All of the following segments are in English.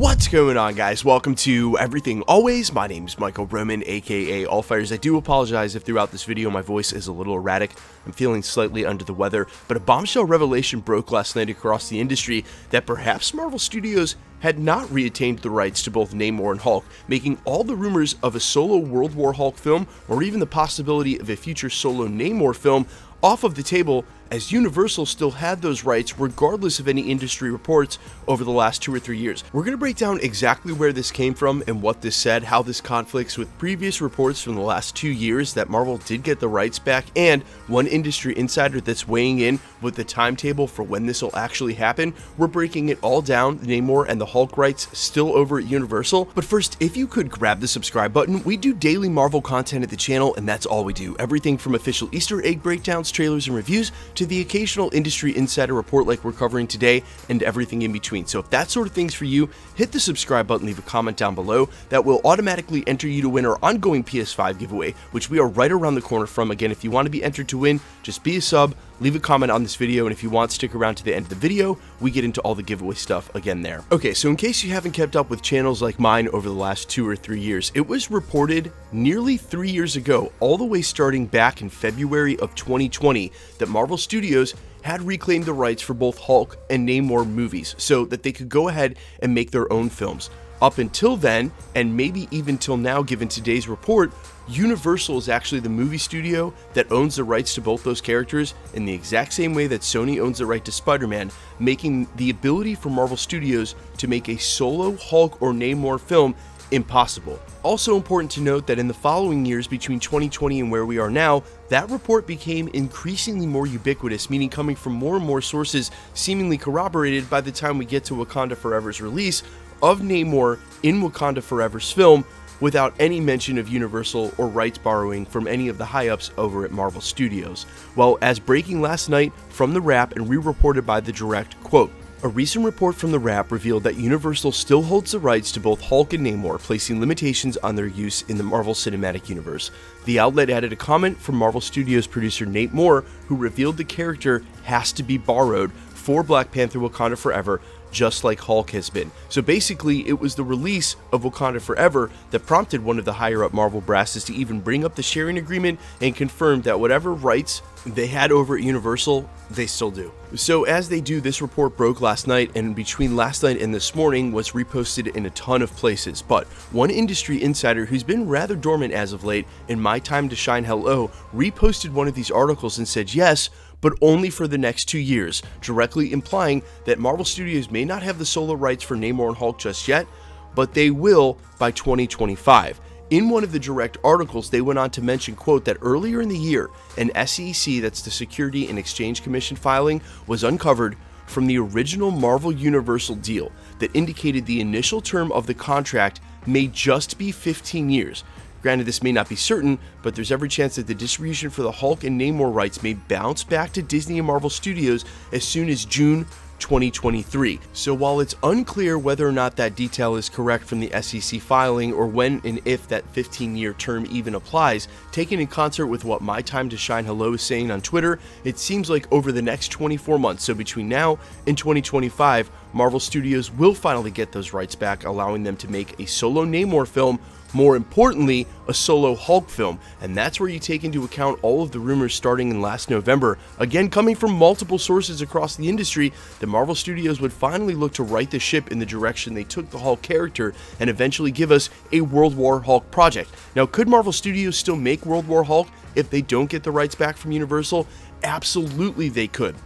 What's going on, guys? Welcome to Everything Always. My name's Michael Roman, aka Allfires. I do apologize if throughout this video my voice is a little erratic. I'm feeling slightly under the weather, but a bombshell revelation broke last night across the industry that perhaps Marvel Studios had not reattained the rights to both Namor and Hulk, making all the rumors of a solo World War Hulk film, or even the possibility of a future solo Namor film, off of the table, as Universal still had those rights regardless of any industry reports over the last 2 or 3 years. We're going to break down exactly where this came from and what this said, how this conflicts with previous reports from the last 2 years that Marvel did get the rights back, and one industry insider that's weighing in with the timetable for when this will actually happen. We're breaking it all down, Namor and the Hulk rights still over at Universal. But first, if you could grab the subscribe button. We do daily Marvel content at the channel, and that's all we do. Everything from official Easter egg breakdowns, trailers, and reviews to the occasional industry insider report like we're covering today, and everything in between. So if that sort of thing's for you, hit the subscribe button, leave a comment down below. That will automatically enter you to win our ongoing PS5 giveaway, which we are right around the corner from. Again, if you want to be entered to win, just be a sub, leave a comment on this video, and if you want, stick around to the end of the video. We get into all the giveaway stuff again there. Okay, so in case you haven't kept up with channels like mine over the last 2 or 3 years, it was reported nearly 3 years ago, all the way starting back in February of 2020, that Marvel Studios had reclaimed the rights for both Hulk and Namor movies so that they could go ahead and make their own films. Up until then, and maybe even till now given today's report, Universal is actually the movie studio that owns the rights to both those characters in the exact same way that Sony owns the right to Spider-Man, making the ability for Marvel Studios to make a solo Hulk or Namor film impossible. Also important to note that in the following years between 2020 and where we are now, that report became increasingly more ubiquitous, meaning coming from more and more sources, seemingly corroborated by the time we get to Wakanda Forever's release of Namor in Wakanda Forever's film, without any mention of Universal or rights borrowing from any of the high-ups over at Marvel Studios. Well, as breaking last night from The Wrap and re-reported by The Direct, quote, "A recent report from The Wrap revealed that Universal still holds the rights to both Hulk and Namor, placing limitations on their use in the Marvel Cinematic Universe." The outlet added a comment from Marvel Studios producer Nate Moore, who revealed the character has to be borrowed for Black Panther Wakanda Forever, just like Hulk has been. So basically, it was the release of Wakanda Forever that prompted one of the higher-up Marvel brasses to even bring up the sharing agreement and confirm that whatever rights they had over at Universal, they still do. So as they do, this report broke last night, and between last night and this morning was reposted in a ton of places. But one industry insider who's been rather dormant as of late, in my time to shine hello, reposted one of these articles and said yes, but only for the next 2 years, directly implying that Marvel Studios may not have the solo rights for Namor and Hulk just yet, but they will by 2025. In one of the Direct articles, they went on to mention, quote, that earlier in the year, an SEC, that's the Security and Exchange Commission filing, was uncovered from the original Marvel Universal deal that indicated the initial term of the contract may just be 15 years. Granted, this may not be certain, but there's every chance that the distribution for the Hulk and Namor rights may bounce back to Disney and Marvel Studios as soon as June 2023. So while it's unclear whether or not that detail is correct from the SEC filing, or when and if that 15-year term even applies, taken in concert with what My Time to Shine Hello is saying on Twitter, it seems like over the next 24 months, so between now and 2025, Marvel Studios will finally get those rights back, allowing them to make a solo Namor film, more importantly, a solo Hulk film. And that's where you take into account all of the rumors starting in last November, again coming from multiple sources across the industry, that Marvel Studios would finally look to right the ship in the direction they took the Hulk character and eventually give us a World War Hulk project. Now, could Marvel Studios still make World War Hulk if they don't get the rights back from Universal? Absolutely they could.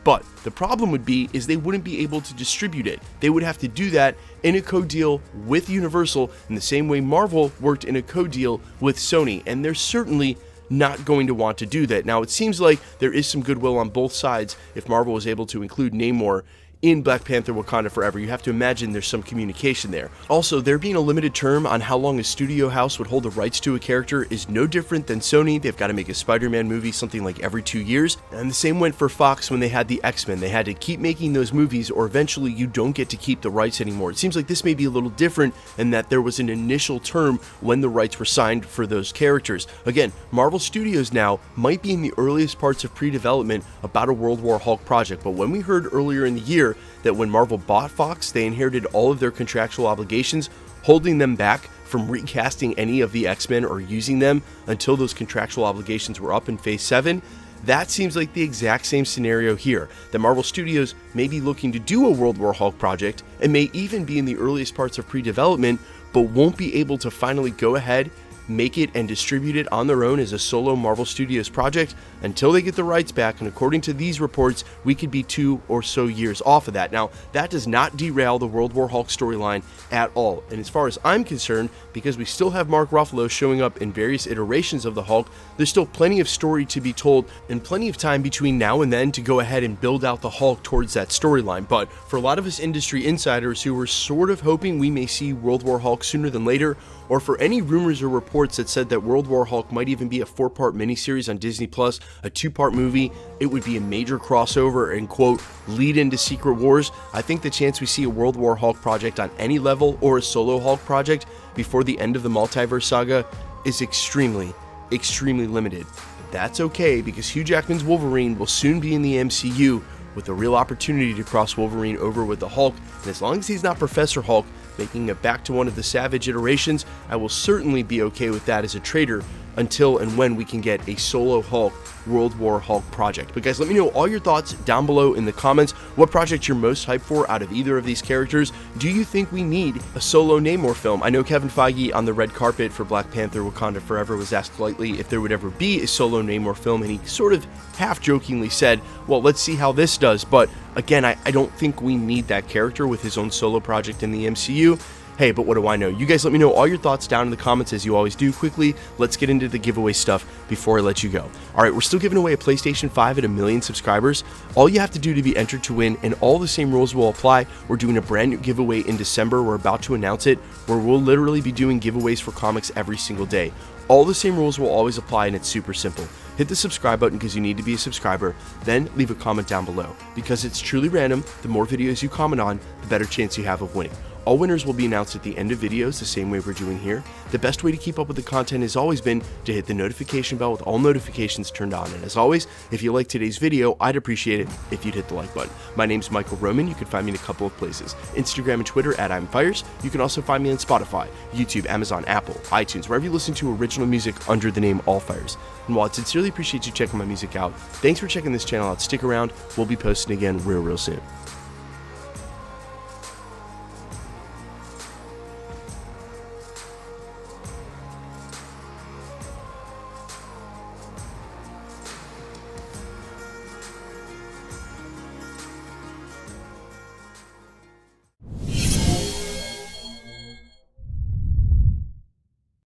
But the problem would be is they wouldn't be able to distribute it. They would have to do that in a co-deal with Universal in the same way Marvel worked in a co-deal with Sony, and they're certainly not going to want to do that. Now, it seems like there is some goodwill on both sides if Marvel was able to include Namor in Black Panther Wakanda Forever. You have to imagine there's some communication there. Also, there being a limited term on how long a studio house would hold the rights to a character is no different than Sony. They've got to make a Spider-Man movie something like every 2 years. And the same went for Fox when they had the X-Men. They had to keep making those movies or eventually you don't get to keep the rights anymore. It seems like this may be a little different in that there was an initial term when the rights were signed for those characters. Again, Marvel Studios now might be in the earliest parts of pre-development about a World War Hulk project, but when we heard earlier in the year here that when Marvel bought Fox, they inherited all of their contractual obligations, holding them back from recasting any of the X-Men or using them until those contractual obligations were up in Phase 7. That seems like the exact same scenario here, that Marvel Studios may be looking to do a World War Hulk project and may even be in the earliest parts of pre-development, but won't be able to finally go ahead, make it, and distribute it on their own as a solo Marvel Studios project until they get the rights back. And according to these reports, we could be 2 or so years off of that. Now, that does not derail the World War Hulk storyline at all. And as far as I'm concerned, because we still have Mark Ruffalo showing up in various iterations of the Hulk, there's still plenty of story to be told and plenty of time between now and then to go ahead and build out the Hulk towards that storyline. But for a lot of us industry insiders who were sort of hoping we may see World War Hulk sooner than later, or for any rumors or reports that said that World War Hulk might even be a 4-part miniseries on Disney+, a 2-part movie, it would be a major crossover and, quote, lead into Secret Wars, I think the chance we see a World War Hulk project on any level or a solo Hulk project before the end of the Multiverse saga is extremely limited. But that's okay, because Hugh Jackman's Wolverine will soon be in the MCU with a real opportunity to cross Wolverine over with the Hulk, and as long as he's not Professor Hulk, making it back to one of the Savage iterations, I will certainly be okay with that as a trader until and when we can get a solo Hulk World War Hulk project. But guys, let me know all your thoughts down below in the comments. What project you're most hyped for out of either of these characters? Do you think we need a solo Namor film? I know Kevin Fiege on the red carpet for Black Panther Wakanda Forever was asked lightly if there would ever be a solo Namor film, and he sort of half-jokingly said, well, let's see how this does. But again, I don't think we need that character with his own solo project in the MCU. Hey, but what do I know? You guys let me know all your thoughts down in the comments as you always do. Quickly, let's get into the giveaway stuff before I let you go. Alright, we're still giving away a PlayStation 5 at 1 million subscribers. All you have to do to be entered to win, and all the same rules will apply. We're doing a brand new giveaway in December. We're about to announce it, where we'll literally be doing giveaways for comics every single day. All the same rules will always apply, and it's super simple. Hit the subscribe button because you need to be a subscriber, then leave a comment down below. Because it's truly random, the more videos you comment on, the better chance you have of winning. All winners will be announced at the end of videos, the same way we're doing here. The best way to keep up with the content has always been to hit the notification bell with all notifications turned on. And as always, if you like today's video, I'd appreciate it if you'd hit the like button. My name's Michael Roman. You can find me in a couple of places. Instagram and Twitter at I'mFires. You can also find me on Spotify, YouTube, Amazon, Apple, iTunes, wherever you listen to original music under the name Allfires. And while I sincerely appreciate you checking my music out, thanks for checking this channel out. Stick around. We'll be posting again real soon.